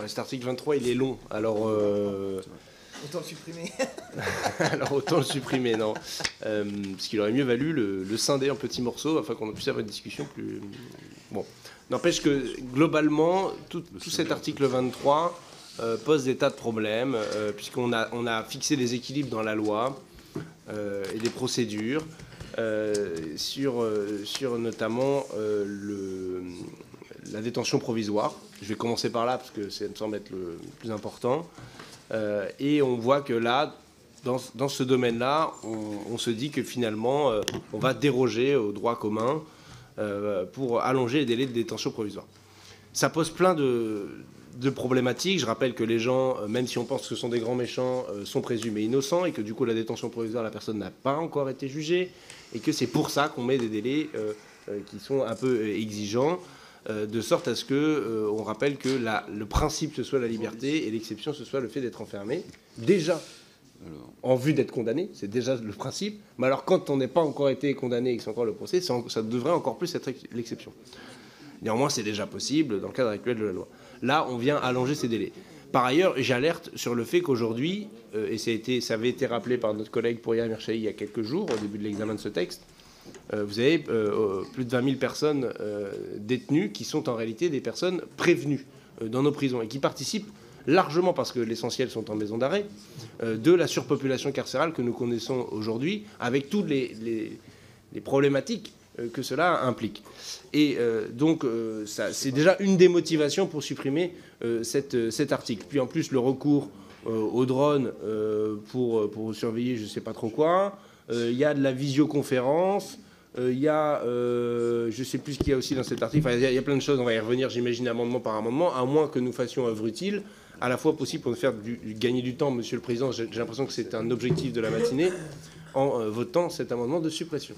cet article 23, il est long. Alors, autant le supprimer. alors autant le supprimer, non. Parce qu'il aurait mieux valu le scinder en petits morceaux afin qu'on puisse avoir une discussion plus... Bon. N'empêche que, globalement, tout cet article 23 pose des tas de problèmes, puisqu'on a fixé des équilibres dans la loi et des procédures sur notamment la détention provisoire. Je vais commencer par là, parce que ça me semble être le plus important. Et on voit que là, dans ce domaine-là, on se dit que finalement, on va déroger au droit commun pour allonger les délais de détention provisoire. Ça pose plein de problématiques. Je rappelle que les gens, même si on pense que ce sont des grands méchants, sont présumés innocents et que du coup la détention provisoire, la personne n'a pas encore été jugée et que c'est pour ça qu'on met des délais qui sont un peu exigeants, de sorte à ce que on rappelle que le principe ce soit la liberté et l'exception ce soit le fait d'être enfermé. Déjà, en vue d'être condamné, c'est déjà le principe. Mais alors quand on n'est pas encore été condamné et que c'est encore le procès, ça devrait encore plus être l'exception. Néanmoins, c'est déjà possible dans le cadre actuel de la loi. Là, on vient allonger ces délais. Par ailleurs, j'alerte sur le fait qu'aujourd'hui, et ça avait été rappelé par notre collègue Pouria Mirchahi il y a quelques jours, au début de l'examen de ce texte, vous avez plus de 20 000 personnes détenues qui sont en réalité des personnes prévenues dans nos prisons et qui participent largement, parce que l'essentiel sont en maison d'arrêt, de la surpopulation carcérale que nous connaissons aujourd'hui, avec toutes les problématiques que cela implique. Et donc, c'est déjà une des motivations pour supprimer cet article. Puis en plus, le recours aux drones pour surveiller je ne sais pas trop quoi. Il y a de la visioconférence. Il y a, je ne sais plus ce qu'il y a aussi dans cet article. Enfin, il y a plein de choses, on va y revenir, j'imagine, amendement par amendement, à moins que nous fassions œuvre utile, à la fois possible pour nous faire gagner du temps, Monsieur le Président. J'ai l'impression que c'est un objectif de la matinée, en votant cet amendement de suppression.